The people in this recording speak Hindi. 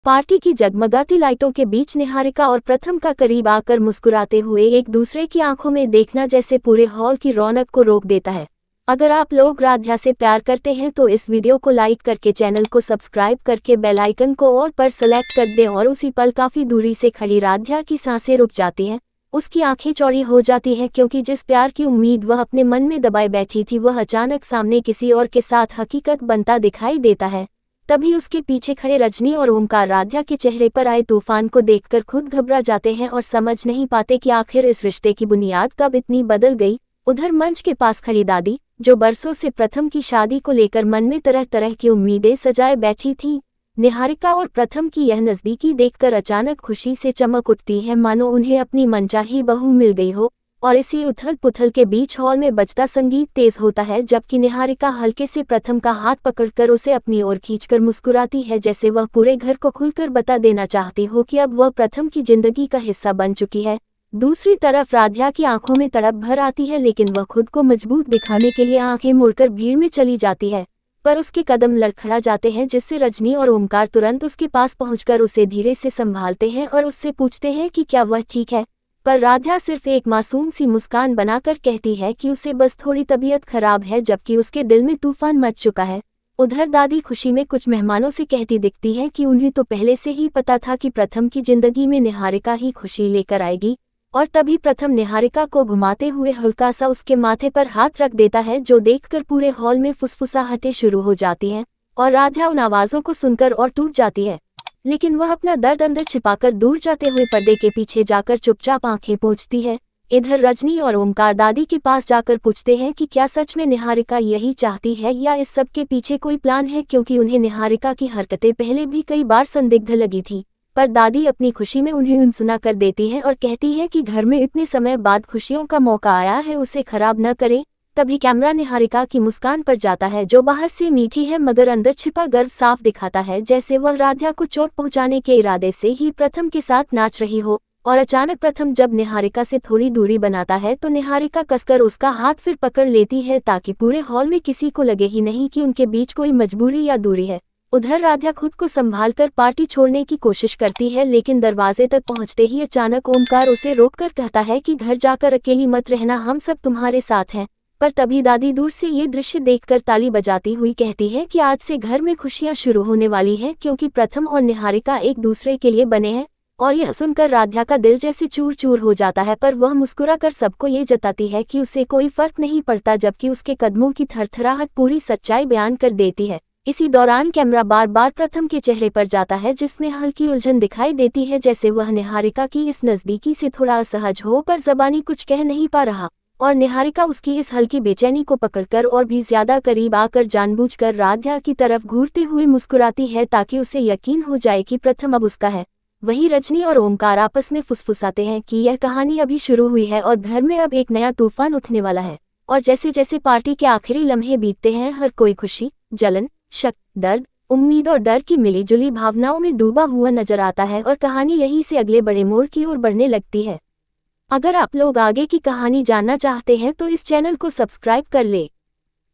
पार्टी की जगमगाती लाइटों के बीच निहारिका और प्रथम का करीब आकर मुस्कुराते हुए एक दूसरे की आंखों में देखना जैसे पूरे हॉल की रौनक को रोक देता है। अगर आप लोग राध्या से प्यार करते हैं तो इस वीडियो को लाइक करके चैनल को सब्सक्राइब करके बेल आइकन को ऑल पर सेलेक्ट कर दें। और उसी पल काफी दूरी से खड़ी राध्या की सांसें रुक जाती हैं, उसकी आंखें चौड़ी हो जाती हैं, क्योंकि जिस प्यार की उम्मीद वह अपने मन में दबाए बैठी थी वह अचानक सामने किसी और के साथ हकीकत बनता दिखाई देता है। तभी उसके पीछे खड़े रजनी और ओमकार राध्या के चेहरे पर आए तूफान को देखकर खुद घबरा जाते हैं और समझ नहीं पाते कि आखिर इस रिश्ते की बुनियाद कब इतनी बदल गई। उधर मंच के पास खड़ी दादी, जो बरसों से प्रथम की शादी को लेकर मन में तरह तरह की उम्मीदें सजाए बैठी थी, निहारिका और प्रथम की यह नज़दीकी देखकर अचानक खुशी से चमक उठती है, मानो उन्हें अपनी मनचाही बहू मिल गई हो। और इसी उथल पुथल के बीच हॉल में बजता संगीत तेज होता है, जबकि निहारिका हल्के से प्रथम का हाथ पकड़कर उसे अपनी ओर खींचकर मुस्कुराती है, जैसे वह पूरे घर को खुलकर बता देना चाहती हो कि अब वह प्रथम की जिंदगी का हिस्सा बन चुकी है। दूसरी तरफ राध्या की आंखों में तड़प भर आती है, लेकिन वह खुद को मजबूत दिखाने के लिए आंखें मोड़कर भीड़ में चली जाती है। पर उसके कदम लड़खड़ा जाते हैं, जिससे रजनी और ओमकार तुरंत उसके पास पहुंचकर उसे धीरे से संभालते हैं और उससे पूछते हैं कि क्या वह ठीक है। पर राध्या सिर्फ एक मासूम सी मुस्कान बनाकर कहती है कि उसे बस थोड़ी तबीयत खराब है, जबकि उसके दिल में तूफान मच चुका है। उधर दादी खुशी में कुछ मेहमानों से कहती दिखती है कि उन्हें तो पहले से ही पता था कि प्रथम की जिंदगी में निहारिका ही खुशी लेकर आएगी। और तभी प्रथम निहारिका को घुमाते हुए हल्का सा उसके माथे पर हाथ रख देता है, जो देखकर पूरे हॉल में फुसफुसाहटें शुरू हो जाती हैं और राध्या उन आवाज़ों को सुनकर और टूट जाती है। लेकिन वह अपना दर्द अंदर छिपाकर दूर जाते हुए पर्दे के पीछे जाकर चुपचाप आंखें पोंछती है। इधर रजनी और ओमकार दादी के पास जाकर पूछते हैं कि क्या सच में निहारिका यही चाहती है या इस सब के पीछे कोई प्लान है, क्योंकि उन्हें निहारिका की हरकतें पहले भी कई बार संदिग्ध लगी थी। पर दादी अपनी खुशी में उन्हें अनसुना कर देती है और कहती है कि घर में इतने समय बाद खुशियों का मौका आया है, उसे खराब न करें। तभी कैमरा निहारिका की मुस्कान पर जाता है, जो बाहर से मीठी है मगर अंदर छिपा गर्व साफ दिखाता है, जैसे वह राध्या को चोट पहुंचाने के इरादे से ही प्रथम के साथ नाच रही हो। और अचानक प्रथम जब निहारिका से थोड़ी दूरी बनाता है तो निहारिका कसकर उसका हाथ फिर पकड़ लेती है, ताकि पूरे हॉल में किसी को लगे ही नहीं कि उनके बीच कोई मजबूरी या दूरी है। उधर राध्या खुद को संभालकर पार्टी छोड़ने की कोशिश करती है, लेकिन दरवाजे तक पहुंचते ही अचानक ओमकार उसे रोककर कहता है कि घर जाकर अकेली मत रहना, हम सब तुम्हारे साथ हैं। पर तभी दादी दूर से ये दृश्य देखकर ताली बजाती हुई कहती है कि आज से घर में खुशियां शुरू होने वाली हैं, क्योंकि प्रथम और निहारिका एक दूसरे के लिए बने हैं। और यह सुनकर राध्या का दिल जैसे चूर चूर हो जाता है, पर वह मुस्कुराकर सबको ये जताती है कि उसे कोई फर्क नहीं पड़ता, जबकि उसके कदमों की थरथराहट पूरी सच्चाई बयान कर देती है। इसी दौरान कैमरा बार बार प्रथम के चेहरे पर जाता है, जिसमें हल्की उलझन दिखाई देती है, जैसे वह निहारिका की इस नज़दीकी से थोड़ा असहज हो पर ज़बानी कुछ कह नहीं पा रहा। और निहारिका उसकी इस हल्की बेचैनी को पकड़कर और भी ज्यादा करीब आकर जानबूझकर राध्या की तरफ घूरते हुए मुस्कुराती है, ताकि उसे यकीन हो जाए कि प्रथम अब उसका है। वहीं रजनी और ओमकार आपस में फुसफुसाते हैं कि यह कहानी अभी शुरू हुई है और घर में अब एक नया तूफान उठने वाला है। और जैसे जैसे पार्टी के आखिरी लम्हे बीतते हैं, हर कोई खुशी, जलन, शक, दर्द, उम्मीद और डर की मिलीजुली भावनाओं में डूबा हुआ नजर आता है और कहानी यहीं से अगले बड़े मोड़ की ओर बढ़ने लगती है। अगर आप लोग आगे की कहानी जानना चाहते हैं तो इस चैनल को सब्सक्राइब कर ले।